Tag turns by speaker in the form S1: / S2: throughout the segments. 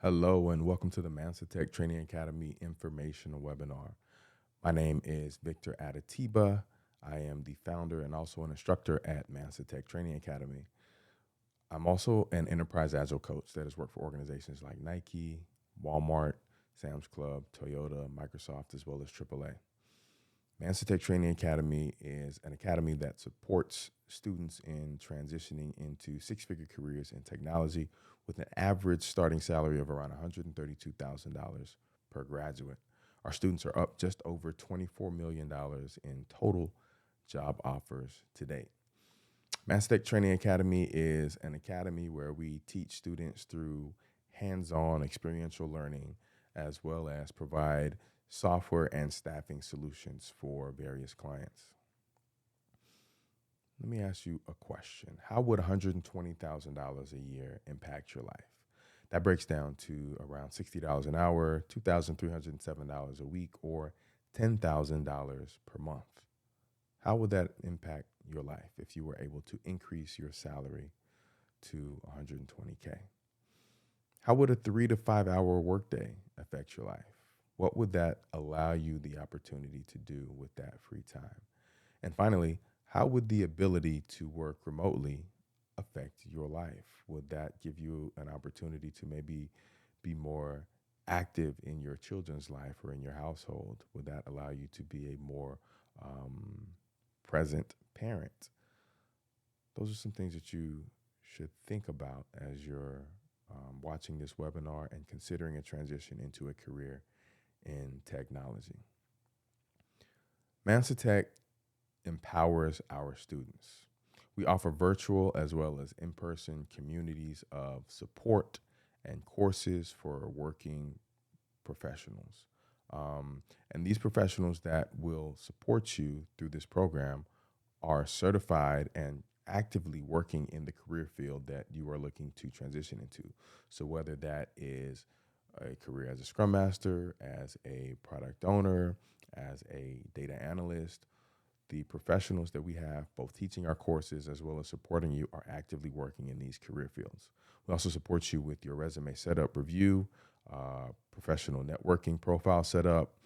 S1: Hello and welcome to the MansaTek Training Academy informational webinar. My name is Victor Adetiba. I am the founder and also an instructor at MansaTek Training Academy. I'm also an enterprise agile coach that has worked for organizations like Nike, Walmart, Sam's Club, Toyota, Microsoft, as well as AAA. MansaTek Training Academy is an academy that supports students in transitioning into six-figure careers in technology with an average starting salary of around $132,000 per graduate. Our students are up just over $24 million in total job offers to date. MansaTek Training Academy is an academy where we teach students through hands-on experiential learning as well as provide software and staffing solutions for various clients. Let me ask you a question. How would $120,000 a year impact your life? That breaks down to around $60 an hour, $2,307 a week, or $10,000 per month. How would that impact your life if you were able to increase your salary to 120K? How would a 3 to 5 hour workday affect your life? What would that allow you the opportunity to do with that free time? And finally, how would the ability to work remotely affect your life? Would that give you an opportunity to maybe be more active in your children's life or in your household? Would that allow you to be a more present parent? Those are some things that you should think about as you're watching this webinar and considering a transition into a career in technology. Mansa Tek empowers our students. We offer virtual as well as in-person communities of support and courses for working professionals. And these professionals that will support you through this program are certified and actively working in the career field that you are looking to transition into. So whether that is a career as a Scrum Master, as a product owner, as a data analyst, the professionals that we have both teaching our courses as well as supporting you are actively working in these career fields. We also support you with your resume setup review, professional networking profile setup.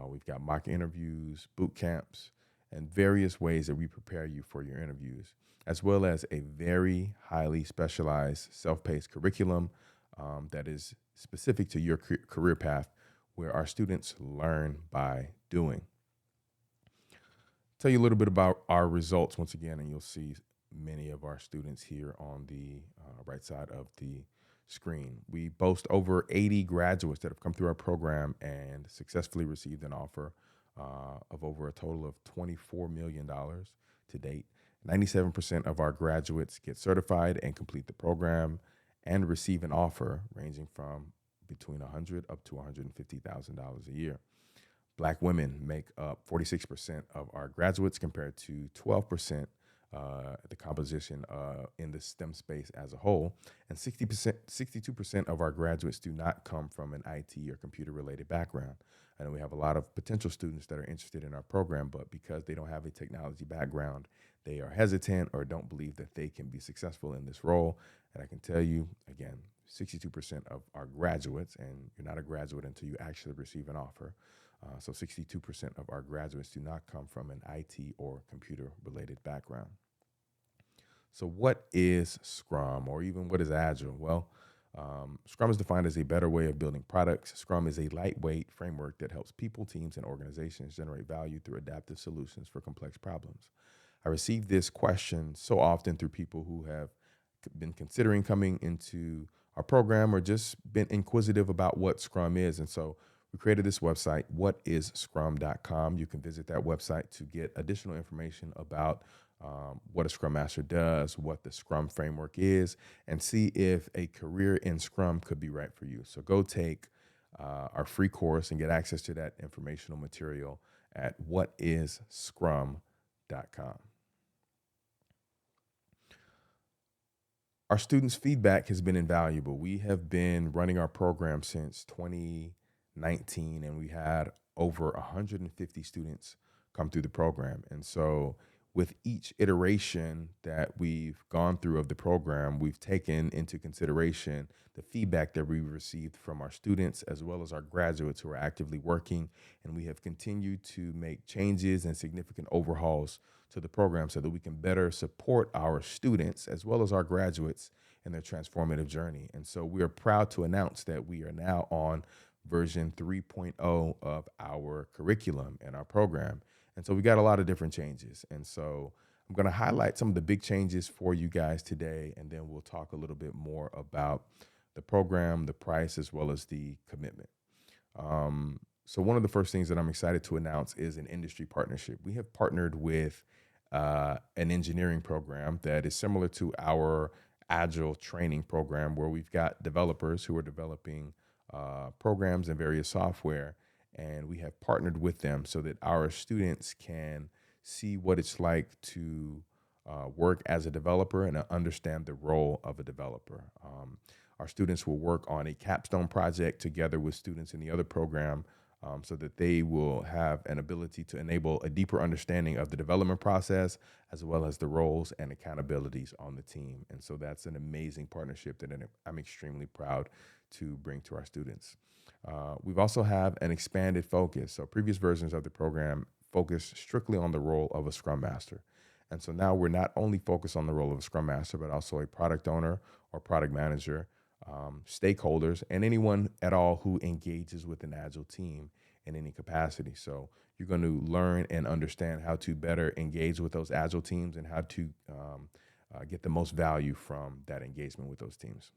S1: We've got mock interviews, boot camps, and various ways that we prepare you for your interviews, as well as a very highly specialized self-paced curriculum that is specific to your career path, where our students learn by doing. Tell you a little bit about our results once again, and you'll see many of our students here on the right side of the screen. We boast over 80 graduates that have come through our program and successfully received an offer of over a total of $24 million to date. 97% of our graduates get certified and complete the program and receive an offer ranging from between $100,000 up to $150,000 a year. Black women make up 46% of our graduates compared to 12% the composition in the STEM space as a whole. And 62% of our graduates do not come from an IT or computer-related background. I know we have a lot of potential students that are interested in our program, but because they don't have a technology background, they are hesitant or don't believe that they can be successful in this role. And I can tell you, again, 62% of our graduates, and you're not a graduate until you actually receive an offer, so 62% of our graduates do not come from an IT or computer-related background. So what is Scrum, or even what is Agile? Well, Scrum is defined as a better way of building products. Scrum is a lightweight framework that helps people, teams, and organizations generate value through adaptive solutions for complex problems. I receive this question so often through people who have been considering coming into our program or just been inquisitive about what Scrum is. And so we created this website, whatisscrum.com. You can visit that website to get additional information about what a Scrum Master does, what the Scrum framework is, and see if a career in Scrum could be right for you. So go take our free course and get access to that informational material at whatisscrum.com. Our students' feedback has been invaluable. We have been running our program since 2019, and we had over 150 students come through the program. And so with each iteration that we've gone through of the program, we've taken into consideration the feedback that we received from our students as well as our graduates who are actively working. And we have continued to make changes and significant overhauls to the program so that we can better support our students as well as our graduates in their transformative journey. And so we are proud to announce that we are now on version 3.0 of our curriculum and our program. And so we got a lot of different changes. And so I'm going to highlight some of the big changes for you guys today, and then we'll talk a little bit more about the program, the price, as well as the commitment. So one of the first things that I'm excited to announce is an industry partnership. We have partnered with an engineering program that is similar to our agile training program, where we've got developers who are developing programs and various software, and we have partnered with them so that our students can see what it's like to work as a developer and understand the role of a developer. Our students will work on a capstone project together with students in the other program, so that they will have an ability to enable a deeper understanding of the development process as well as the roles and accountabilities on the team. And so that's an amazing partnership that I'm extremely proud to bring to our students. We've also have an expanded focus. So previous versions of the program focused strictly on the role of a Scrum Master. And so now we're not only focused on the role of a Scrum Master, but also a product owner or product manager, stakeholders, and anyone at all who engages with an Agile team in any capacity. So you're going to learn and understand how to better engage with those Agile teams and how to get the most value from that engagement with those teams.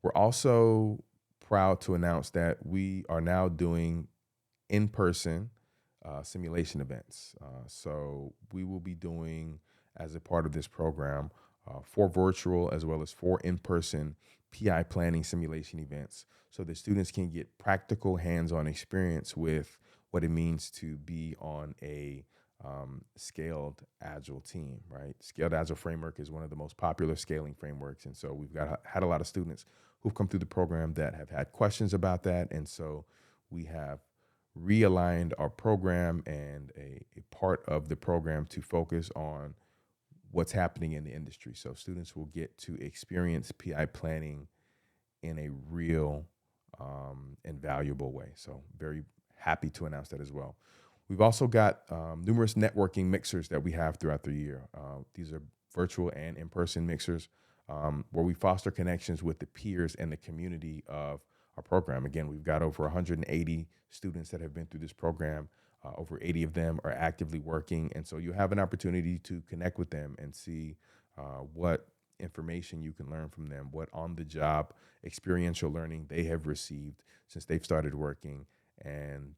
S1: We're also proud to announce that we are now doing in-person simulation events. So we will be doing, as a part of this program, 4 virtual as well as 4 in-person PI planning simulation events so that students can get practical hands-on experience with what it means to be on a scaled Agile team, right? Scaled Agile framework is one of the most popular scaling frameworks. And so we've had a lot of students who've come through the program that have had questions about that. And so we have realigned our program and a part of the program to focus on what's happening in the industry. So students will get to experience PI planning in a real and valuable way. So very happy to announce that as well. We've also got numerous networking mixers that we have throughout the year. These are virtual and in-person mixers where we foster connections with the peers and the community of our program. Again, we've got over 180 students that have been through this program. Over 80 of them are actively working. And so you have an opportunity to connect with them and see what information you can learn from them, what on-the-job experiential learning they have received since they've started working. And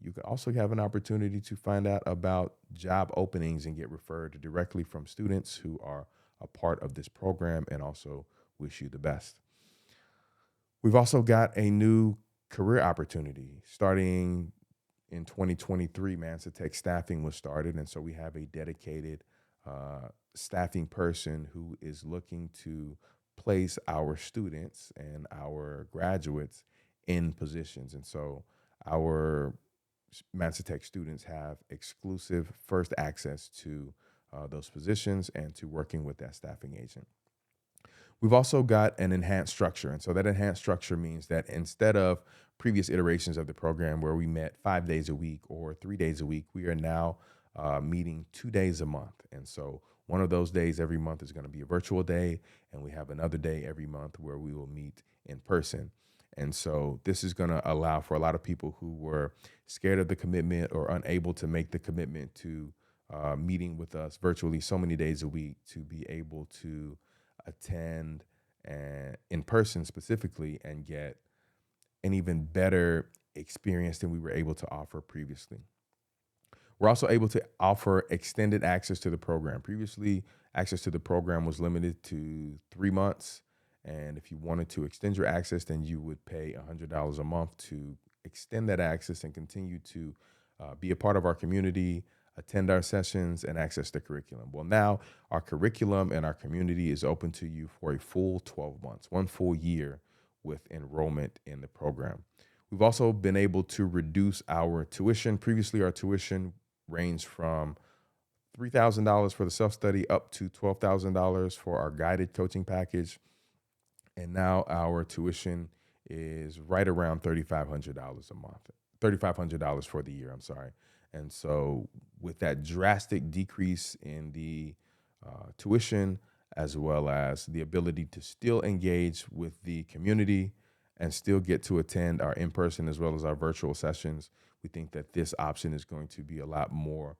S1: you can also have an opportunity to find out about job openings and get referred directly from students who are a part of this program, and also wish you the best. We've also got a new career opportunity starting in 2023. MansaTek staffing was started, and so we have a dedicated staffing person who is looking to place our students and our graduates in positions. And so our MansaTek students have exclusive first access to those positions and to working with that staffing agent. We've also got an enhanced structure. And so that enhanced structure means that instead of previous iterations of the program where we met 5 days a week or 3 days a week, we are now meeting 2 days a month. And so one of those days every month is going to be a virtual day, and we have another day every month where we will meet in person. And so this is going to allow for a lot of people who were scared of the commitment or unable to make the commitment to meeting with us virtually so many days a week to be able to attend in person specifically and get an even better experience than we were able to offer previously. We're also able to offer extended access to the program. Previously, access to the program was limited to 3 months. And if you wanted to extend your access, then you would pay $100 a month to extend that access and continue to be a part of our community, attend our sessions, and access the curriculum. Well, now our curriculum and our community is open to you for a full 12 months, 1 full year with enrollment in the program. We've also been able to reduce our tuition. Previously, our tuition ranged from $3,000 for the self-study, up to $12,000 for our guided coaching package. And now our tuition is right around $3,500 a month, $3,500 for the year, I'm sorry. And so with that drastic decrease in the tuition, as well as the ability to still engage with the community and still get to attend our in-person as well as our virtual sessions, we think that this option is going to be a lot more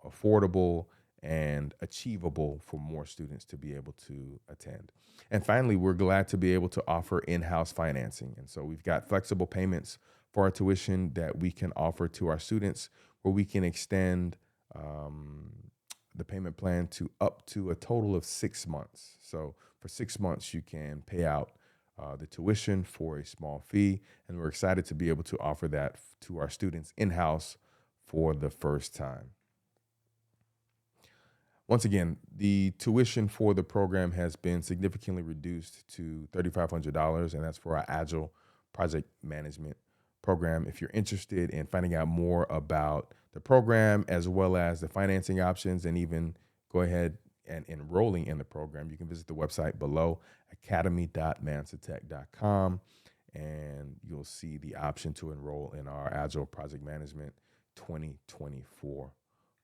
S1: affordable and achievable for more students to be able to attend. And finally, we're glad to be able to offer in-house financing. And so we've got flexible payments for our tuition that we can offer to our students, where we can extend the payment plan to up to a total of 6 months. So for 6 months, you can pay out the tuition for a small fee. And we're excited to be able to offer that to our students in-house for the first time. Once again, the tuition for the program has been significantly reduced to $3,500, and that's for our Agile project management program. If you're interested in finding out more about the program, as well as the financing options, and even go ahead and enrolling in the program, you can visit the website below, academy.mansatek.com, and you'll see the option to enroll in our Agile Project Management 2024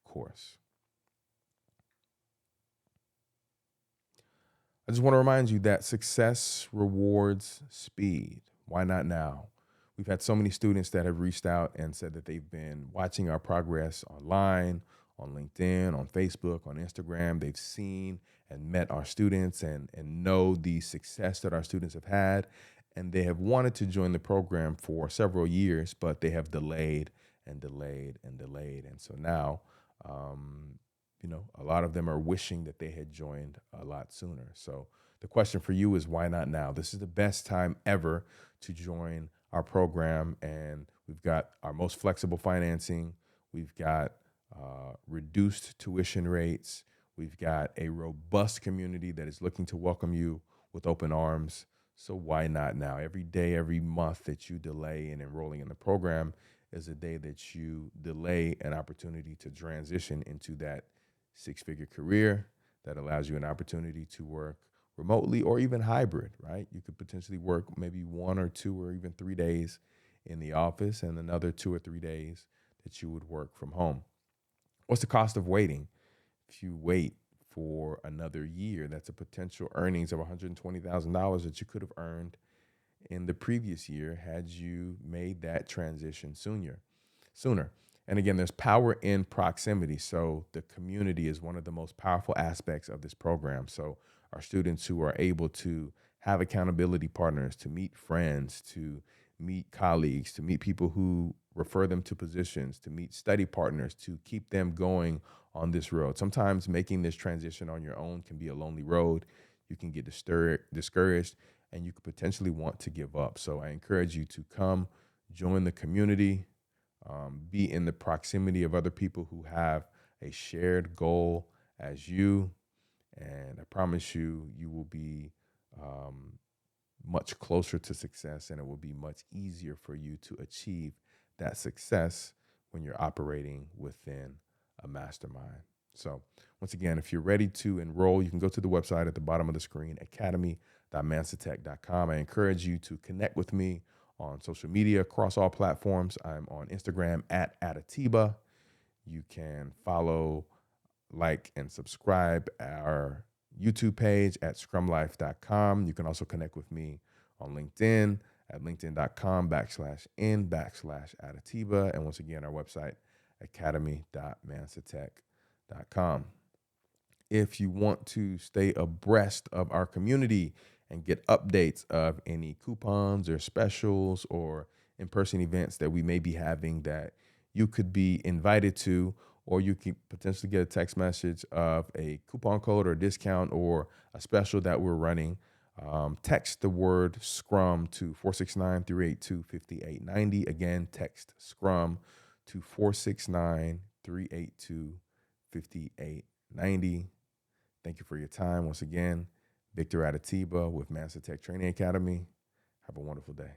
S1: course. I just want to remind you that success rewards speed. Why not now? We've had so many students that have reached out and said that they've been watching our progress online, on LinkedIn, on Facebook, on Instagram. They've seen and met our students and know the success that our students have had. And they have wanted to join the program for several years, but they have delayed and delayed and delayed. And so now, a lot of them are wishing that they had joined a lot sooner. So the question for you is, why not now? This is the best time ever to join our program. And we've got our most flexible financing. We've got reduced tuition rates. We've got a robust community that is looking to welcome you with open arms. So why not now? Every day, every month that you delay in enrolling in the program is a day that you delay an opportunity to transition into that six-figure career that allows you an opportunity to work remotely or even hybrid, right? You could potentially work maybe 1 or 2 or even 3 days in the office and another 2 or 3 days that you would work from home. What's the cost of waiting? If you wait for another year, that's a potential earnings of $120,000 that you could have earned in the previous year had you made that transition sooner. And again, there's power in proximity. So the community is one of the most powerful aspects of this program. So our students who are able to have accountability partners, to meet friends, to meet colleagues, to meet people who refer them to positions, to meet study partners, to keep them going on this road. Sometimes making this transition on your own can be a lonely road. You can get discouraged, and you could potentially want to give up. So I encourage you to come join the community, be in the proximity of other people who have a shared goal as you. And I promise you, you will be much closer to success, and it will be much easier for you to achieve that success when you're operating within a mastermind. So once again, if you're ready to enroll, you can go to the website at the bottom of the screen, academy.mansatek.com. I encourage you to connect with me on social media across all platforms. I'm on Instagram at Adatiba. You can follow, like, and subscribe our YouTube page at scrumlife.com. You can also connect with me on LinkedIn at linkedin.com/n/Adatiba. And once again, our website, academy.mansatek.com. If you want to stay abreast of our community and get updates of any coupons or specials or in-person events that we may be having that you could be invited to, or you can potentially get a text message of a coupon code or discount or a special that we're running, text the word Scrum to 469-382-5890. Again, text Scrum to 469-382-5890. Thank you for your time. Once again, Victor Adatiba with Mansa Tek Training Academy. Have a wonderful day.